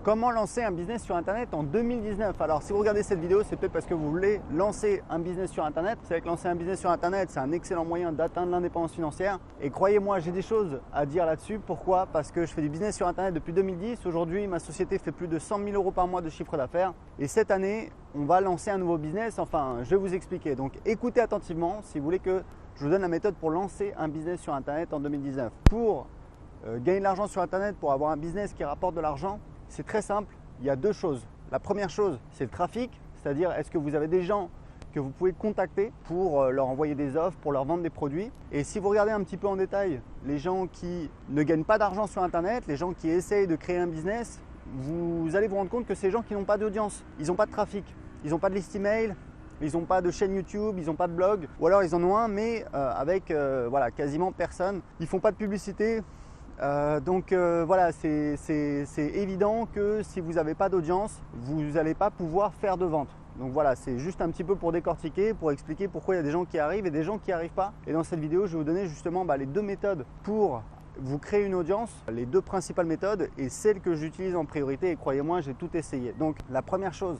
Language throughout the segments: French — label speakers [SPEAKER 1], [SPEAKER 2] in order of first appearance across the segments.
[SPEAKER 1] Comment lancer un business sur Internet en 2019? Alors si vous regardez cette vidéo, c'est peut-être parce que vous voulez lancer un business sur Internet. Vous savez que lancer un business sur Internet, c'est un excellent moyen d'atteindre l'indépendance financière. Et croyez-moi, j'ai des choses à dire là-dessus. Pourquoi? Parce que je fais du business sur Internet depuis 2010. Aujourd'hui, ma société fait plus de 100 000 euros par mois de chiffre d'affaires. Et cette année, on va lancer un nouveau business. Enfin, je vais vous expliquer. Donc écoutez attentivement si vous voulez que je vous donne la méthode pour lancer un business sur Internet en 2019. Pour gagner de l'argent sur Internet, pour avoir un business qui rapporte de l'argent, c'est très simple, il y a deux choses. La première chose, c'est le trafic, c'est-à-dire est-ce que vous avez des gens que vous pouvez contacter pour leur envoyer des offres, pour leur vendre des produits. Et si vous regardez un petit peu en détail les gens qui ne gagnent pas d'argent sur Internet, les gens qui essayent de créer un business, vous allez vous rendre compte que c'est des gens qui n'ont pas d'audience, ils n'ont pas de trafic, ils n'ont pas de liste email, ils n'ont pas de chaîne YouTube, ils n'ont pas de blog, ou alors ils en ont un mais avec voilà, quasiment personne. Ils ne font pas de publicité. Voilà, c'est évident que si vous n'avez pas d'audience, vous n'allez pas pouvoir faire de vente. Donc voilà, c'est juste un petit peu pour décortiquer, pour expliquer pourquoi il y a des gens qui arrivent et des gens qui n'y arrivent pas. Et dans cette vidéo, je vais vous donner justement les deux méthodes pour vous créer une audience, les deux principales méthodes et celles que j'utilise en priorité. Et croyez-moi, j'ai tout essayé. Donc la première chose,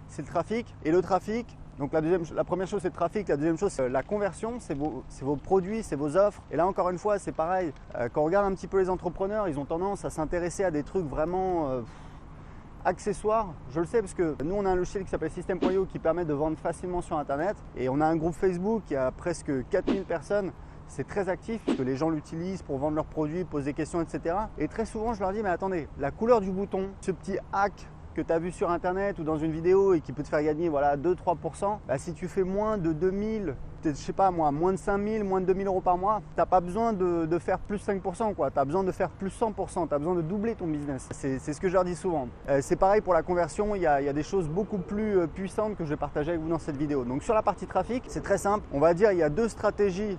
[SPEAKER 1] c'est le trafic. Et le trafic, donc la première chose c'est le trafic, la deuxième chose c'est la conversion, c'est vos produits, c'est vos offres. Et là encore une fois c'est pareil, quand on regarde un petit peu les entrepreneurs, ils ont tendance à s'intéresser à des trucs vraiment accessoires. Je le sais parce que nous on a un logiciel qui s'appelle System.io qui permet de vendre facilement sur Internet. Et on a un groupe Facebook qui a presque 4000 personnes. C'est très actif parce que les gens l'utilisent pour vendre leurs produits, poser des questions, etc. Et très souvent je leur dis mais attendez, la couleur du bouton, ce petit hack que tu as vu sur Internet ou dans une vidéo et qui peut te faire gagner voilà, 2-3%, si tu fais moins de 2000, peut-être, je sais pas moi, moins de 5000, moins de 2000 euros par mois, tu n'as pas besoin de faire plus 5%, tu as besoin de faire plus 100%, tu as besoin de doubler ton business. C'est ce que je leur dis souvent. C'est pareil pour la conversion, il y a des choses beaucoup plus puissantes que je vais partager avec vous dans cette vidéo. Donc sur la partie trafic, c'est très simple. On va dire il y a deux stratégies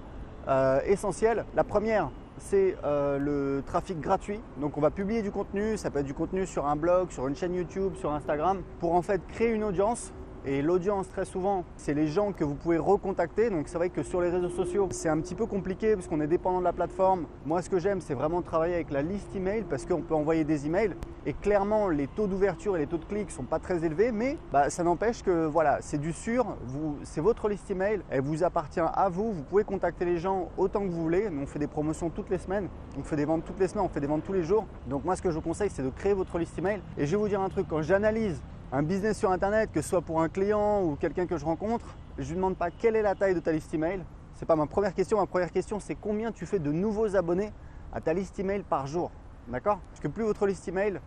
[SPEAKER 1] essentielles. La première, c'est le trafic gratuit. Donc on va publier du contenu, ça peut être du contenu sur un blog, sur une chaîne YouTube, sur Instagram, pour en fait créer une audience. Et l'audience très souvent, c'est les gens que vous pouvez recontacter. Donc c'est vrai que sur les réseaux sociaux, c'est un petit peu compliqué parce qu'on est dépendant de la plateforme. Moi ce que j'aime, c'est vraiment travailler avec la liste email parce qu'on peut envoyer des emails. Et clairement, les taux d'ouverture et les taux de clics ne sont pas très élevés, mais ça n'empêche que voilà, c'est du sûr, c'est votre liste email, elle vous appartient à vous, vous pouvez contacter les gens autant que vous voulez. Nous, on fait des promotions toutes les semaines, on fait des ventes toutes les semaines, on fait des ventes tous les jours. Donc moi ce que je vous conseille, c'est de créer votre liste email. Et je vais vous dire un truc, quand j'analyse un business sur Internet, que ce soit pour un client ou quelqu'un que je rencontre, je ne lui demande pas quelle est la taille de ta liste email. Ce n'est pas ma première question. Ma première question, c'est combien tu fais de nouveaux abonnés à ta liste email par jour. D'accord? Parce que plus votre liste email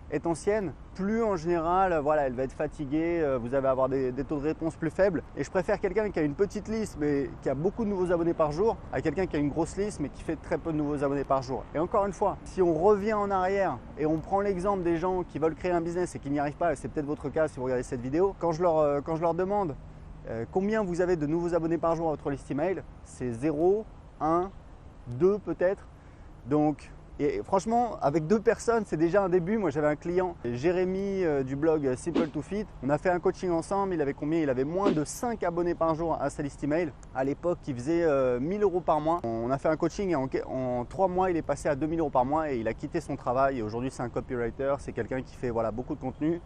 [SPEAKER 1] est ancienne, plus en général, voilà, elle va être fatiguée, vous allez avoir des taux de réponse plus faibles. Et je préfère quelqu'un qui a une petite liste mais qui a beaucoup de nouveaux abonnés par jour à quelqu'un qui a une grosse liste mais qui fait très peu de nouveaux abonnés par jour. Et encore une fois, si on revient en arrière et on prend l'exemple des gens qui veulent créer un business et qui n'y arrivent pas, et c'est peut-être votre cas si vous regardez cette vidéo, quand je leur demande combien vous avez de nouveaux abonnés par jour à votre liste email, c'est 0, 1, 2 peut-être. Donc et franchement, avec deux personnes, c'est déjà un début. Moi, j'avais un client, Jérémy du blog Simple to Fit. On a fait un coaching ensemble. Il avait combien? Il avait moins de 5 abonnés par jour à sa liste email. À l'époque, il faisait 1000 euros par mois. On a fait un coaching et en 3 mois, il est passé à 2000 euros par mois et il a quitté son travail. Et aujourd'hui, c'est un copywriter. C'est quelqu'un qui fait voilà, beaucoup de contenu,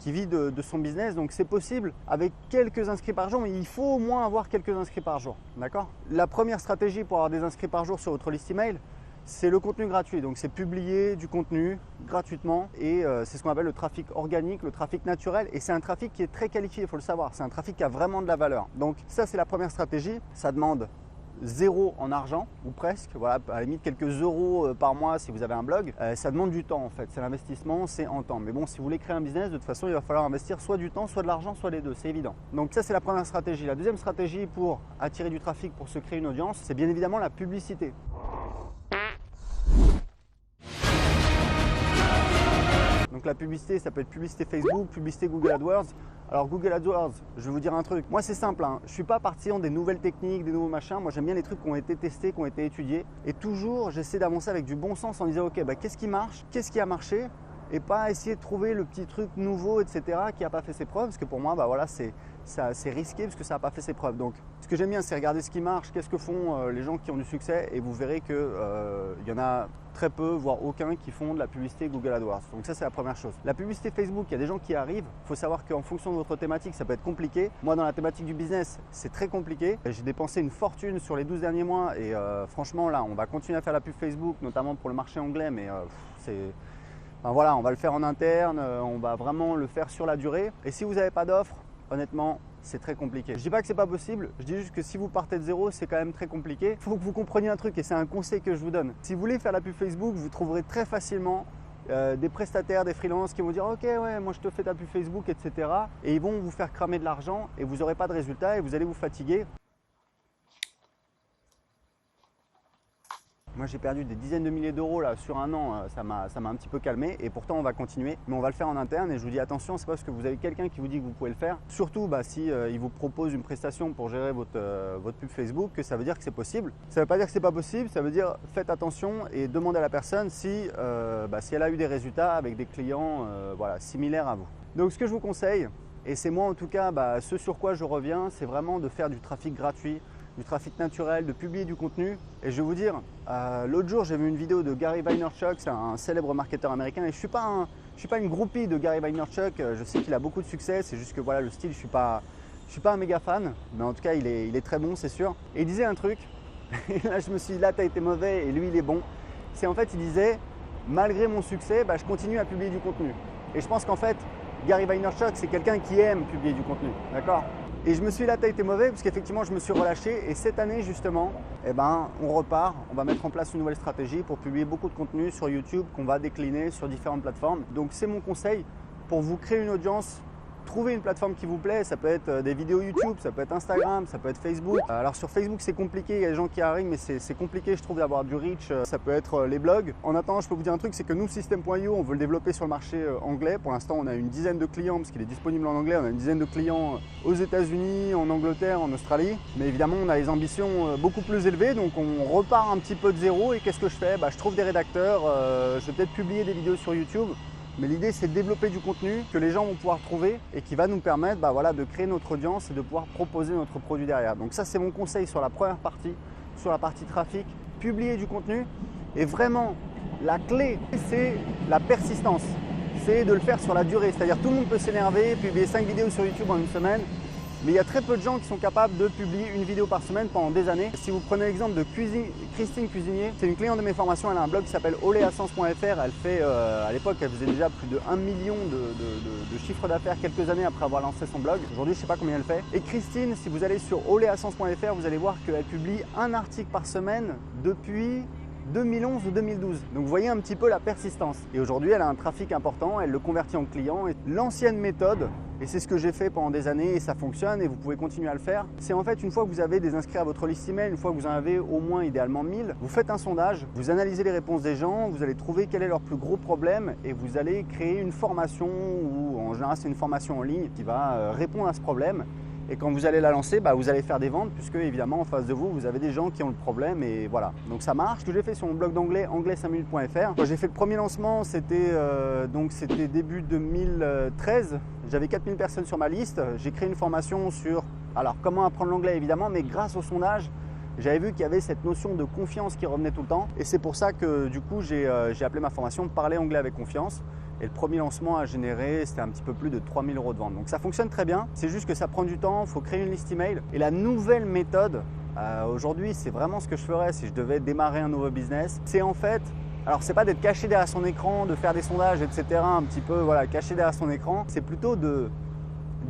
[SPEAKER 1] qui vit de son business. Donc, c'est possible avec quelques inscrits par jour, mais il faut au moins avoir quelques inscrits par jour. D'accord? La première stratégie pour avoir des inscrits par jour sur votre liste email, c'est le contenu gratuit, donc c'est publier du contenu gratuitement et c'est ce qu'on appelle le trafic organique, le trafic naturel et c'est un trafic qui est très qualifié, il faut le savoir, c'est un trafic qui a vraiment de la valeur. Donc ça c'est la première stratégie, ça demande 0 en argent ou presque, voilà, à la limite quelques euros par mois si vous avez un blog, ça demande du temps en fait, c'est l'investissement, c'est en temps. Mais bon, si vous voulez créer un business, de toute façon il va falloir investir soit du temps, soit de l'argent, soit les deux, c'est évident. Donc ça c'est la première stratégie. La deuxième stratégie pour attirer du trafic, pour se créer une audience, c'est bien évidemment la publicité. Donc la publicité, ça peut être publicité Facebook, publicité Google AdWords. Alors Google AdWords, je vais vous dire un truc. Moi c'est simple, je ne suis pas partisan des nouvelles techniques, des nouveaux machins. Moi j'aime bien les trucs qui ont été testés, qui ont été étudiés. Et toujours j'essaie d'avancer avec du bon sens en disant ok, qu'est-ce qui marche, qu'est-ce qui a marché et pas essayer de trouver le petit truc nouveau, etc. qui n'a pas fait ses preuves, parce que pour moi, bah voilà, c'est risqué parce que ça n'a pas fait ses preuves. Donc, ce que j'aime bien, c'est regarder ce qui marche, qu'est-ce que font les gens qui ont du succès, et vous verrez qu'il y en a très peu, voire aucun, qui font de la publicité Google AdWords. Donc ça, c'est la première chose. La publicité Facebook, il y a des gens qui arrivent. Il faut savoir qu'en fonction de votre thématique, ça peut être compliqué. Moi, dans la thématique du business, c'est très compliqué. J'ai dépensé une fortune sur les 12 derniers mois et franchement, là, on va continuer à faire la pub Facebook, notamment pour le marché anglais, mais enfin, voilà, on va le faire en interne, on va vraiment le faire sur la durée. Et si vous n'avez pas d'offre, honnêtement, c'est très compliqué. Je ne dis pas que c'est pas possible, je dis juste que si vous partez de zéro, c'est quand même très compliqué. Il faut que vous compreniez un truc et c'est un conseil que je vous donne. Si vous voulez faire la pub Facebook, vous trouverez très facilement des prestataires, des freelances qui vont dire ok ouais moi je te fais ta pub Facebook, etc. Et ils vont vous faire cramer de l'argent et vous n'aurez pas de résultat et vous allez vous fatiguer. Moi j'ai perdu des dizaines de milliers d'euros là sur un an, ça m'a un petit peu calmé et pourtant on va continuer, mais on va le faire en interne et je vous dis attention, c'est pas parce que vous avez quelqu'un qui vous dit que vous pouvez le faire, surtout si il vous propose une prestation pour gérer votre pub Facebook, que ça veut dire que c'est possible. Ça veut pas dire que c'est pas possible, ça veut dire faites attention et demandez à la personne si elle a eu des résultats avec des clients voilà, similaires à vous. Donc ce que je vous conseille, et c'est moi en tout cas ce sur quoi je reviens, c'est vraiment de faire du trafic gratuit, du trafic naturel, de publier du contenu. Et je vais vous dire, l'autre jour j'ai vu une vidéo de Gary Vaynerchuk, c'est un célèbre marketeur américain et je suis pas une groupie de Gary Vaynerchuk, je sais qu'il a beaucoup de succès, c'est juste que voilà le style, je suis pas un méga fan, mais en tout cas il est très bon, c'est sûr. Et il disait un truc, et là je me suis dit là t'as été mauvais et lui il est bon, c'est en fait il disait malgré mon succès, je continue à publier du contenu. Et je pense qu'en fait Gary Vaynerchuk c'est quelqu'un qui aime publier du contenu, d'accord ? Et je me suis dit là, t'as été mauvais parce qu'effectivement, je me suis relâché. Et cette année, justement, on repart. On va mettre en place une nouvelle stratégie pour publier beaucoup de contenu sur YouTube qu'on va décliner sur différentes plateformes. Donc, c'est mon conseil pour vous créer une audience. Trouvez une plateforme qui vous plaît, ça peut être des vidéos YouTube, ça peut être Instagram, ça peut être Facebook. Alors sur Facebook c'est compliqué, il y a des gens qui arrivent mais c'est compliqué je trouve d'avoir du reach, ça peut être les blogs. En attendant je peux vous dire un truc, c'est que nous System.io on veut le développer sur le marché anglais. Pour l'instant on a une dizaine de clients parce qu'il est disponible en anglais, on a une dizaine de clients aux États-Unis, en Angleterre, en Australie. Mais évidemment on a des ambitions beaucoup plus élevées donc on repart un petit peu de zéro et qu'est-ce que je fais ? Je trouve des rédacteurs, je vais peut-être publier des vidéos sur YouTube. Mais l'idée, c'est de développer du contenu que les gens vont pouvoir trouver et qui va nous permettre de créer notre audience et de pouvoir proposer notre produit derrière. Donc ça, c'est mon conseil sur la première partie, sur la partie trafic, publier du contenu. Et vraiment, la clé, c'est la persistance. C'est de le faire sur la durée. C'est-à-dire tout le monde peut s'énerver, publier 5 vidéos sur YouTube en une semaine. Mais il y a très peu de gens qui sont capables de publier une vidéo par semaine pendant des années. Si vous prenez l'exemple de Christine Cuisinier, c'est une cliente de mes formations, elle a un blog qui s'appelle oleasens.fr. Elle fait, à l'époque, elle faisait déjà plus de 1 million de chiffre d'affaires quelques années après avoir lancé son blog. Aujourd'hui, je ne sais pas combien elle fait. Et Christine, si vous allez sur oleasens.fr, vous allez voir qu'elle publie un article par semaine depuis 2011 ou 2012. Donc vous voyez un petit peu la persistance. Et aujourd'hui, elle a un trafic important, elle le convertit en client. Et l'ancienne méthode, et c'est ce que j'ai fait pendant des années et ça fonctionne et vous pouvez continuer à le faire, c'est en fait une fois que vous avez des inscrits à votre liste email, une fois que vous en avez au moins idéalement 1000, vous faites un sondage, vous analysez les réponses des gens, vous allez trouver quel est leur plus gros problème et vous allez créer une formation ou en général c'est une formation en ligne qui va répondre à ce problème. Et quand vous allez la lancer, vous allez faire des ventes puisque évidemment en face de vous, vous avez des gens qui ont le problème et voilà. Donc ça marche. Ce que j'ai fait sur mon blog d'anglais, anglais5minutes.fr. Quand j'ai fait le premier lancement, c'était début 2013. J'avais 4000 personnes sur ma liste. J'ai créé une formation sur comment apprendre l'anglais évidemment, mais grâce au sondage, j'avais vu qu'il y avait cette notion de confiance qui revenait tout le temps. Et c'est pour ça que du coup, j'ai appelé ma formation « Parler anglais avec confiance ». Et le premier lancement a généré, c'était un petit peu plus de 3000 € de vente. Donc ça fonctionne très bien, c'est juste que ça prend du temps, il faut créer une liste email. Et la nouvelle méthode, aujourd'hui, c'est vraiment ce que je ferais si je devais démarrer un nouveau business. C'est en fait, alors c'est pas d'être caché derrière son écran, de faire des sondages, etc. un petit peu, caché derrière son écran. C'est plutôt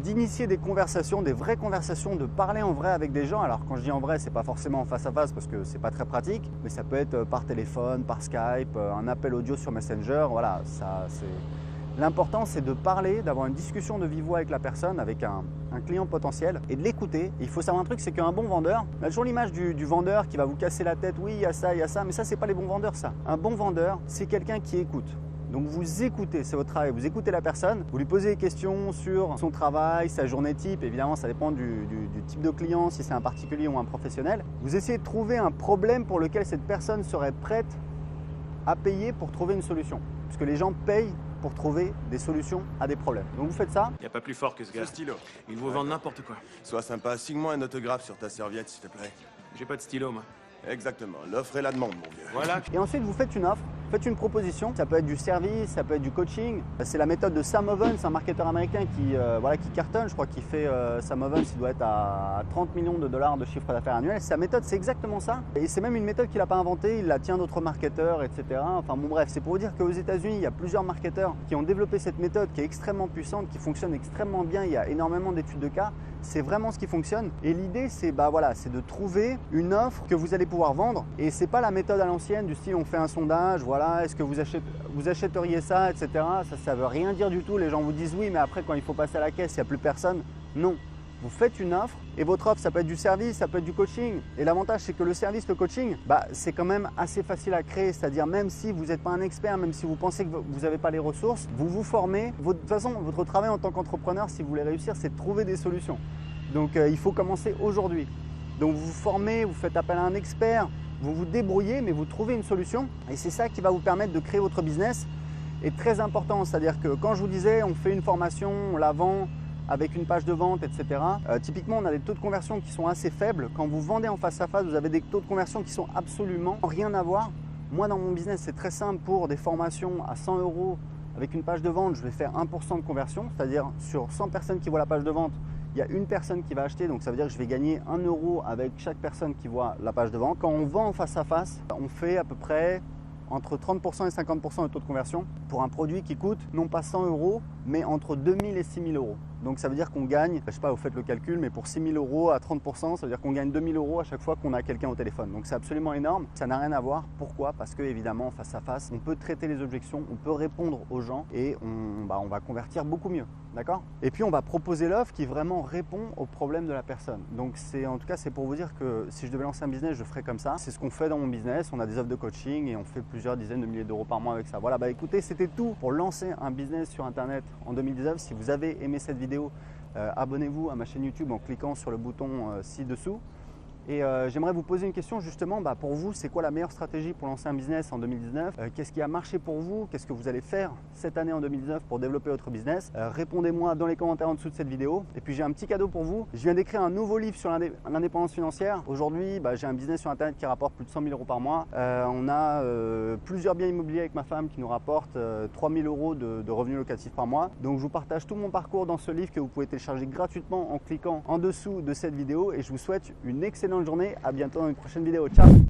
[SPEAKER 1] d'initier des conversations, des vraies conversations, de parler en vrai avec des gens. Alors quand je dis en vrai, c'est pas forcément en face à face parce que c'est pas très pratique, mais ça peut être par téléphone, par Skype, un appel audio sur Messenger. Voilà, ça c'est. L'important c'est de parler, d'avoir une discussion de vive voix avec la personne, avec un client potentiel et de l'écouter. Il faut savoir un truc, c'est qu'un bon vendeur, on a toujours l'image du vendeur qui va vous casser la tête, oui il y a ça, mais ça c'est pas les bons vendeurs ça. Un bon vendeur, c'est quelqu'un qui écoute. Donc vous écoutez, c'est votre travail, vous écoutez la personne, vous lui posez des questions sur son travail, sa journée type, évidemment ça dépend du type de client, si c'est un particulier ou un professionnel. Vous essayez de trouver un problème pour lequel cette personne serait prête à payer pour trouver une solution. Parce que les gens payent pour trouver des solutions à des problèmes. Donc vous faites ça.
[SPEAKER 2] Y a pas plus fort que ce gars.
[SPEAKER 3] Ce stylo.
[SPEAKER 2] Il vous vend n'importe quoi.
[SPEAKER 3] Sois sympa, signe-moi un autographe sur ta serviette, s'il te plaît.
[SPEAKER 2] J'ai pas de stylo, moi.
[SPEAKER 3] Exactement, l'offre et la demande, mon vieux.
[SPEAKER 2] Voilà.
[SPEAKER 1] Et ensuite, vous faites une offre, faites une proposition. Ça peut être du service, ça peut être du coaching. C'est la méthode de Sam Ovens, un marketeur américain qui cartonne. Je crois qu'il fait, Sam Ovens, il doit être à 30 millions de dollars de chiffre d'affaires annuel. Sa méthode, c'est exactement ça. Et c'est même une méthode qu'il n'a pas inventée. Il la tient d'autres marketeurs, etc. Enfin bon, bref, c'est pour vous dire qu'aux États-Unis, il y a plusieurs marketeurs qui ont développé cette méthode qui est extrêmement puissante, qui fonctionne extrêmement bien. Il y a énormément d'études de cas. C'est vraiment ce qui fonctionne. Et l'idée, c'est de trouver une offre que vous allez pouvoir vendre. Et c'est pas la méthode à l'ancienne du style on fait un sondage, voilà, est-ce que vous achèteriez ça, etc. Ça veut rien dire du tout. Les gens vous disent oui, mais après quand il faut passer à la caisse, il n'y a plus personne. Non. Vous faites une offre et votre offre, ça peut être du service, ça peut être du coaching. Et l'avantage, c'est que le service, le coaching, c'est quand même assez facile à créer. C'est-à-dire même si vous n'êtes pas un expert, même si vous pensez que vous n'avez pas les ressources, vous vous formez. De toute façon, votre travail en tant qu'entrepreneur, si vous voulez réussir, c'est de trouver des solutions. Donc il faut commencer aujourd'hui. Donc vous vous formez, vous faites appel à un expert, vous vous débrouillez, mais vous trouvez une solution. Et c'est ça qui va vous permettre de créer votre business. Et très important, c'est-à-dire que quand je vous disais, on fait une formation, on la vend avec une page de vente, etc. Typiquement, on a des taux de conversion qui sont assez faibles. Quand vous vendez en face à face, vous avez des taux de conversion qui sont absolument rien à voir. Moi, dans mon business, c'est très simple. Pour des formations à 100 € avec une page de vente, je vais faire 1% de conversion, c'est-à-dire sur 100 personnes qui voient la page de vente, il y a une personne qui va acheter, donc ça veut dire que je vais gagner 1 € avec chaque personne qui voit la page de vente. Quand on vend en face à face, on fait à peu près entre 30% et 50% de taux de conversion pour un produit qui coûte non pas 100 €, mais entre 2000 et 6000 €. Donc ça veut dire qu'on gagne, je sais pas, vous faites le calcul, mais pour 6000 € à 30%, ça veut dire qu'on gagne 2000 € à chaque fois qu'on a quelqu'un au téléphone. Donc c'est absolument énorme, ça n'a rien à voir. Pourquoi? Parce que évidemment, face à face, on peut traiter les objections, on peut répondre aux gens et on va convertir beaucoup mieux. D'accord? Et puis on va proposer l'offre qui vraiment répond aux problèmes de la personne. Donc en tout cas, c'est pour vous dire que si je devais lancer un business, je ferais comme ça. C'est ce qu'on fait dans mon business. On a des offres de coaching et on fait plusieurs dizaines de milliers d'euros par mois avec ça. Voilà, écoutez, c'était tout pour lancer un business sur Internet en 2019. Si vous avez aimé cette vidéo, abonnez-vous à ma chaîne YouTube en cliquant sur le bouton ci-dessous. Et j'aimerais vous poser une question justement, pour vous, c'est quoi la meilleure stratégie pour lancer un business en 2019? Qu'est-ce qui a marché pour vous? Qu'est-ce que vous allez faire cette année en 2019 pour développer votre business? Répondez-moi dans les commentaires en dessous de cette vidéo. Et puis j'ai un petit cadeau pour vous. Je viens d'écrire un nouveau livre sur l'indépendance financière. Aujourd'hui, j'ai un business sur Internet qui rapporte plus de 100 000 € par mois. On a plusieurs biens immobiliers avec ma femme qui nous rapportent 3 000 € de revenus locatifs par mois. Donc je vous partage tout mon parcours dans ce livre que vous pouvez télécharger gratuitement en cliquant en dessous de cette vidéo. Et je vous souhaite une excellente journée, à bientôt dans une prochaine vidéo. Ciao!